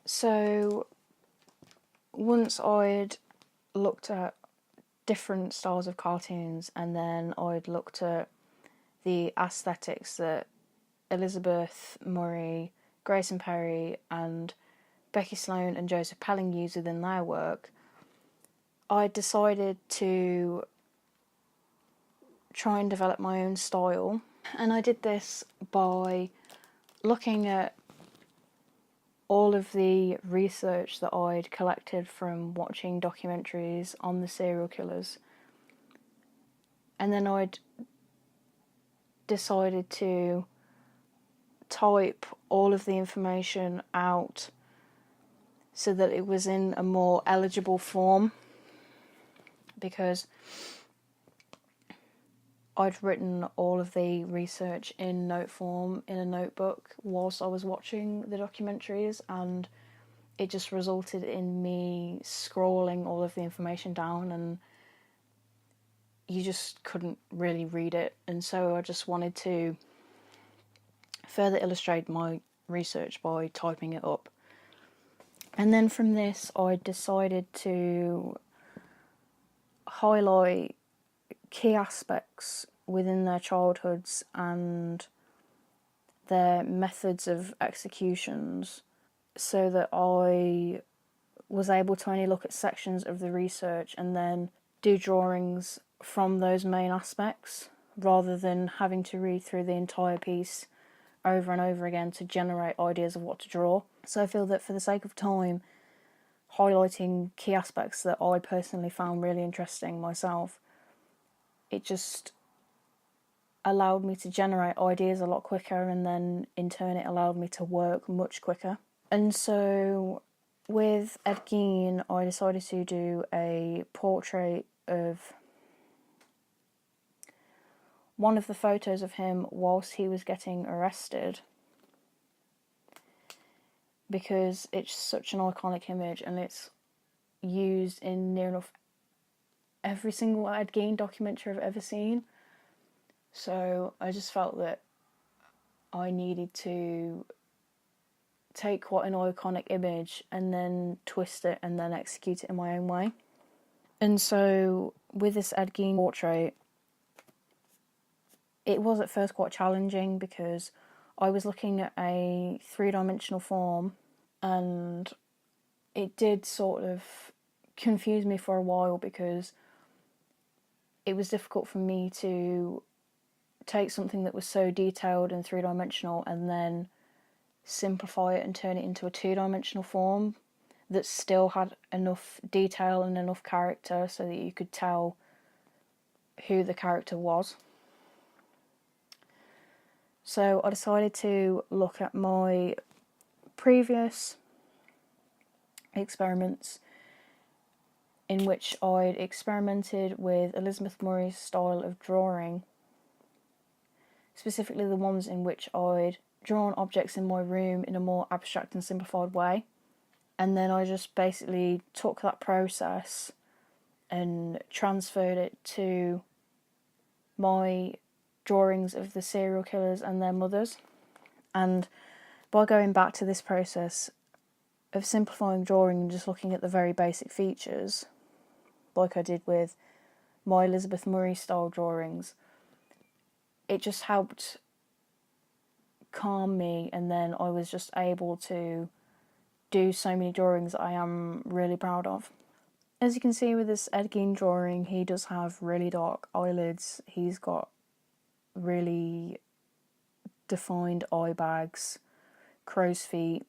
So once I'd looked at different styles of cartoons, and then I'd looked at the aesthetics that Elizabeth Murray, Grayson Perry, and Becky Sloan and Joseph Pelling use within their work, I decided to try and develop my own style. And I did this by looking at all of the research that I'd collected from watching documentaries on the serial killers. And then I'd decided to type all of the information out so that it was in a more eligible form, because I'd written all of the research in note form in a notebook whilst I was watching the documentaries, and it just resulted in me scrolling all of the information down, and you just couldn't really read it. And so I just wanted to further illustrate my research by typing it up. And then from this, I decided to highlight key aspects within their childhoods and their methods of executions, so that I was able to only look at sections of the research and then do drawings from those main aspects, rather than having to read through the entire piece over and over again to generate ideas of what to draw. So I feel that for the sake of time, highlighting key aspects that I personally found really interesting myself, it just allowed me to generate ideas a lot quicker, and then in turn it allowed me to work much quicker. And so with Ed Gein, I decided to do a portrait of one of the photos of him whilst he was getting arrested, because it's such an iconic image and it's used in near enough every single Ed Gein documentary I've ever seen. So I just felt that I needed to take quite an iconic image and then twist it and then execute it in my own way. And so with this Ed Gein portrait, it was at first quite challenging because I was looking at a three-dimensional form, and it did sort of confuse me for a while, because it was difficult for me to take something that was so detailed and three-dimensional and then simplify it and turn it into a two-dimensional form that still had enough detail and enough character so that you could tell who the character was. So I decided to look at my previous experiments in which I'd experimented with Elizabeth Murray's style of drawing, specifically the ones in which I'd drawn objects in my room in a more abstract and simplified way. And then I just basically took that process and transferred it to my drawings of the serial killers and their mothers. And by going back to this process of simplifying drawing and just looking at the very basic features, like I did with my Elizabeth Murray style drawings, it just helped calm me, and then I was just able to do so many drawings that I am really proud of. As you can see with this Ed Gein drawing, he does have really dark eyelids, he's got really defined eye bags, crow's feet,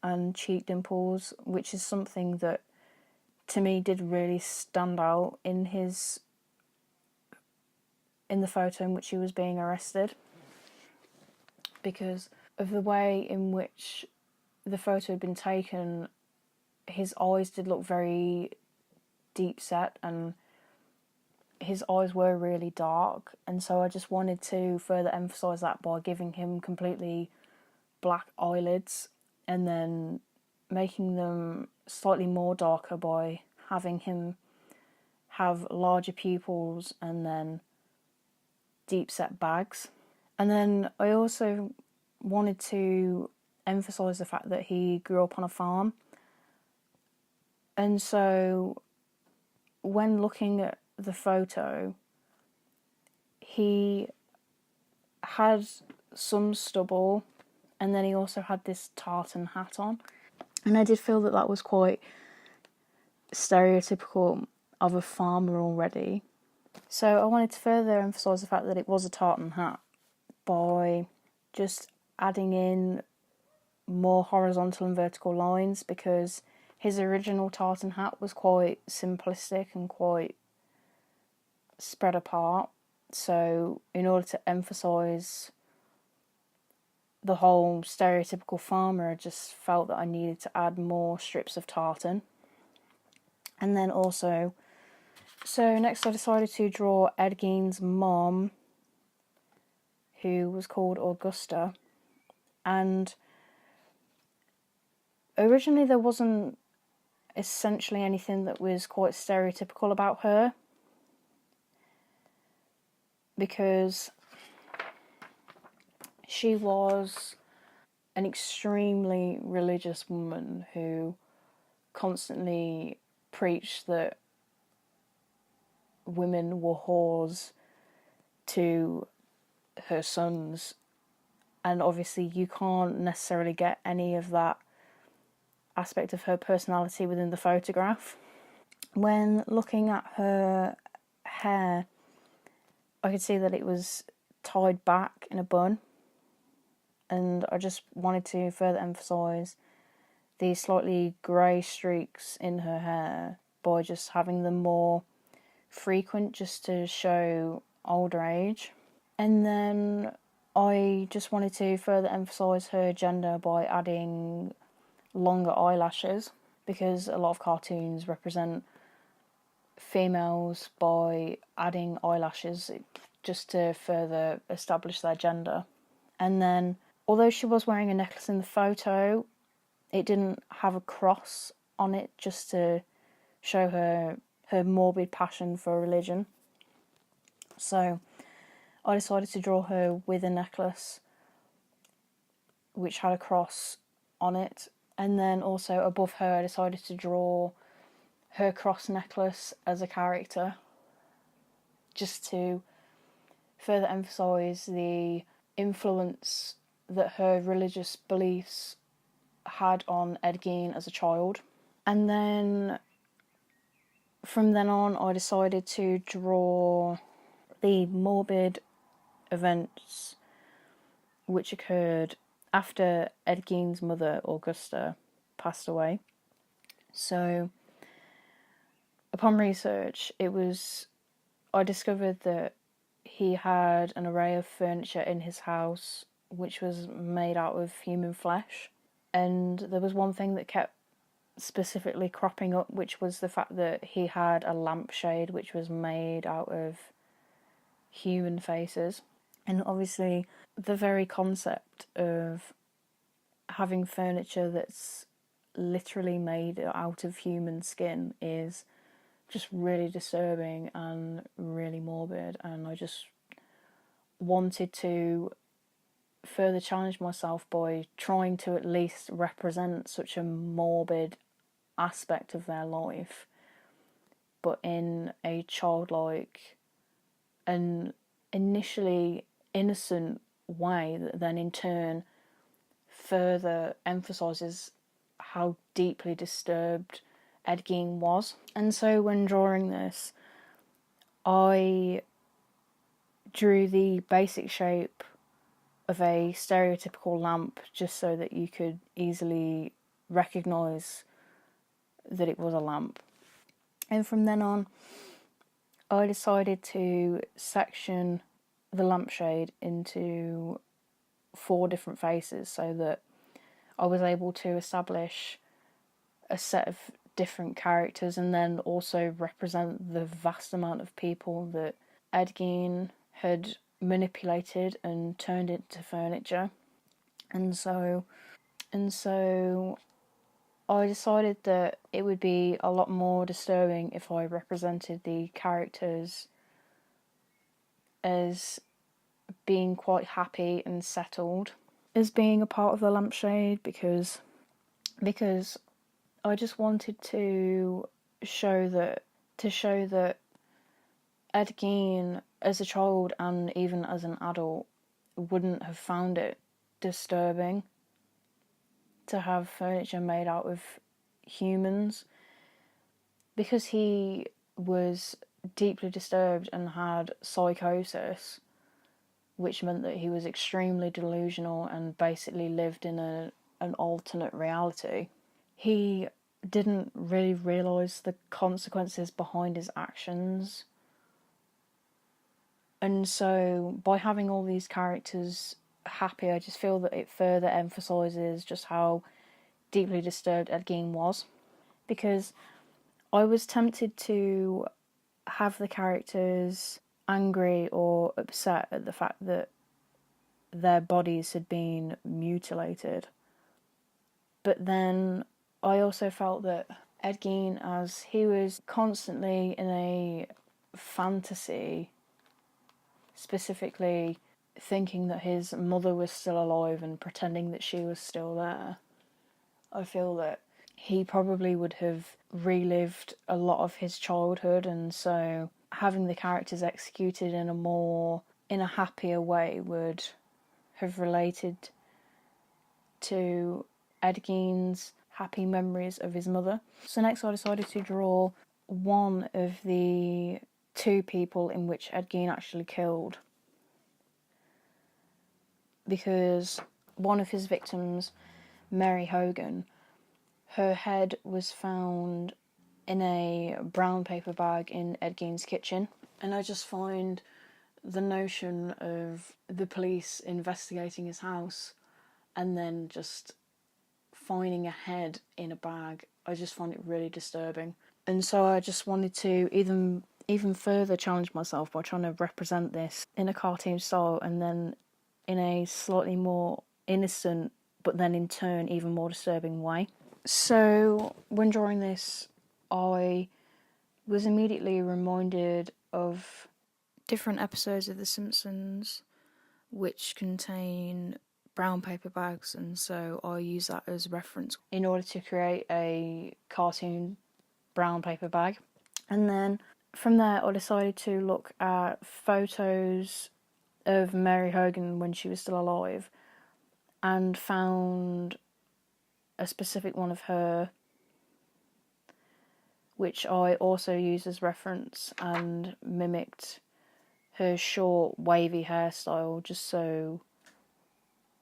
and cheek dimples, which is something that to me did really stand out in the photo in which he was being arrested, because of the way in which the photo had been taken. His eyes did look very deep set and his eyes were really dark, and so I just wanted to further emphasise that by giving him completely black eyelids and then making them slightly more darker by having him have larger pupils and then deep set bags. And then I also wanted to emphasise the fact that he grew up on a farm. And so when looking at the photo, he had some stubble, and then he also had this tartan hat on. And I did feel that that was quite stereotypical of a farmer already. So I wanted to further emphasise the fact that it was a tartan hat by just adding in more horizontal and vertical lines, because his original tartan hat was quite simplistic and quite spread apart. So in order to emphasise the whole stereotypical farmer, I just felt that I needed to add more strips of tartan. And then also, so next I decided to draw Ed Gein's mom, who was called Augusta. And originally there wasn't essentially anything that was quite stereotypical about her, because she was an extremely religious woman who constantly preached that women were whores to her sons. And obviously you can't necessarily get any of that aspect of her personality within the photograph. When looking at her hair, I could see that it was tied back in a bun, and I just wanted to further emphasise these slightly grey streaks in her hair by just having them more frequent, just to show older age. And then I just wanted to further emphasise her gender by adding longer eyelashes, because a lot of cartoons represent females by adding eyelashes just to further establish their gender. And then, although she was wearing a necklace in the photo, it didn't have a cross on it, just to show her morbid passion for religion. So I decided to draw her with a necklace which had a cross on it. And then also above her I decided to draw her cross necklace as a character, just to further emphasise the influence that her religious beliefs had on Ed Gein as a child. And then from then on I decided to draw the morbid events which occurred after Ed Gein's mother, Augusta, passed away. So upon research, I discovered that he had an array of furniture in his house which was made out of human flesh. And there was one thing that kept specifically cropping up, which was the fact that he had a lampshade which was made out of human faces. And obviously the very concept of having furniture that's literally made out of human skin is just really disturbing and really morbid, and I just wanted to further challenge myself by trying to at least represent such a morbid aspect of their life, but in a childlike and initially innocent way that then in turn further emphasises how deeply disturbed Ed Gein was. And so when drawing this, I drew the basic shape of a stereotypical lamp, just so that you could easily recognise that it was a lamp. And from then on, I decided to section the lampshade into 4 different faces, so that I was able to establish a set of different characters and then also represent the vast amount of people that Ed Gein had manipulated and turned into furniture. And so I decided that it would be a lot more disturbing if I represented the characters as being quite happy and settled, as being a part of the lampshade because I just wanted to show that Ed Gein as a child and even as an adult wouldn't have found it disturbing to have furniture made out of humans, because he was deeply disturbed and had psychosis, which meant that he was extremely delusional and basically lived in an alternate reality. He didn't really realise the consequences behind his actions. And so by having all these characters happy, I just feel that it further emphasises just how deeply disturbed Ed Gein was. Because I was tempted to have the characters angry or upset at the fact that their bodies had been mutilated. But then I also felt that Ed Gein, as he was constantly in a fantasy, specifically thinking that his mother was still alive and pretending that she was still there, I feel that he probably would have relived a lot of his childhood, and so having the characters executed in a happier way would have related to Ed Gein's happy memories of his mother. So next I decided to draw one of the two people in which Ed Gein actually killed, because one of his victims, Mary Hogan, her head was found in a brown paper bag in Ed Gein's kitchen. And I just find the notion of the police investigating his house and then just finding a head in a bag, I just find it really disturbing. And so I just wanted to even further challenge myself by trying to represent this in a cartoon style, and then in a slightly more innocent but then in turn even more disturbing way. So when drawing this, I was immediately reminded of different episodes of The Simpsons which contain brown paper bags, and so I use that as reference in order to create a cartoon brown paper bag. And then from there I decided to look at photos of Mary Hogan when she was still alive and found a specific one of her which I also used as reference and mimicked her short wavy hairstyle just so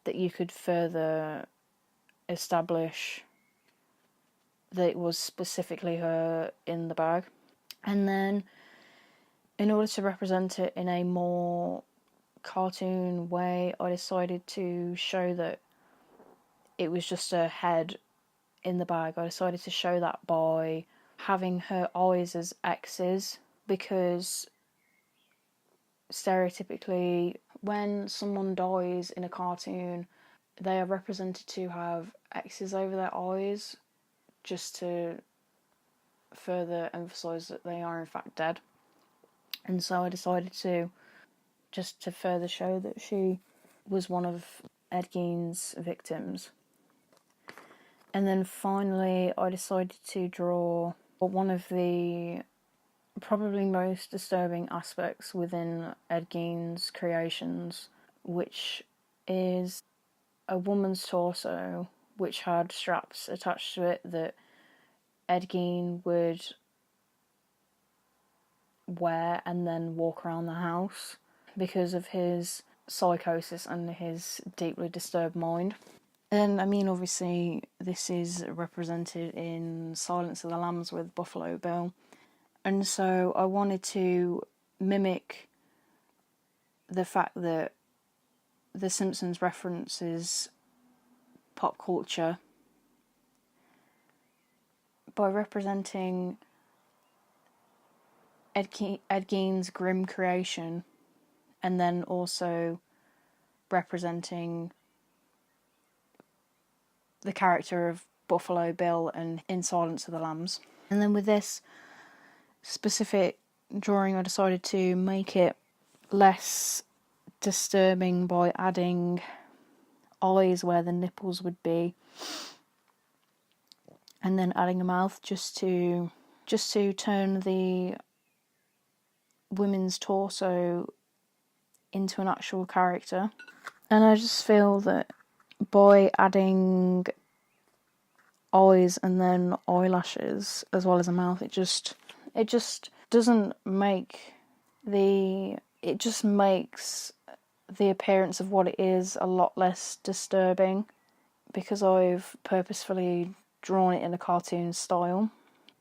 that you could further establish that it was specifically her in the bag. And then in order to represent it in a more cartoon way, I decided to show that it was just a head in the bag. I decided to show that by having her eyes as X's, because stereotypically when someone dies in a cartoon, they are represented to have X's over their eyes just to further emphasise that they are in fact dead. And so I decided to, just to further show that she was one of Ed Gein's victims. And then finally I decided to draw one of the probably most disturbing aspects within Ed Gein's creations, which is a woman's torso which had straps attached to it that Ed Gein would wear and then walk around the house because of his psychosis and his deeply disturbed mind. And I mean, obviously this is represented in Silence of the Lambs with Buffalo Bill, and so I wanted to mimic the fact that The Simpsons references pop culture by representing Ed Gein's grim creation, and then also representing the character of Buffalo Bill and in Silence of the Lambs. And then with this specific drawing, I decided to make it less disturbing by adding eyes where the nipples would be, and then adding a mouth just to turn the women's torso into an actual character. And I just feel that by adding eyes and then eyelashes as well as a mouth, it just doesn't make it just makes the appearance of what it is a lot less disturbing, because I've purposefully drawn it in a cartoon style.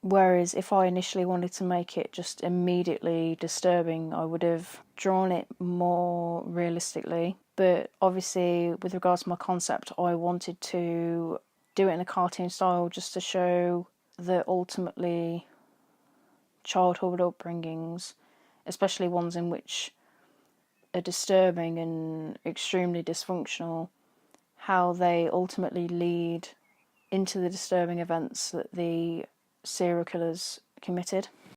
Whereas if I initially wanted to make it just immediately disturbing, I would have drawn it more realistically. But obviously, with regards to my concept, I wanted to do it in a cartoon style just to show that ultimately childhood upbringings, especially ones in which are disturbing and extremely dysfunctional, how they ultimately lead into the disturbing events that the serial killers committed.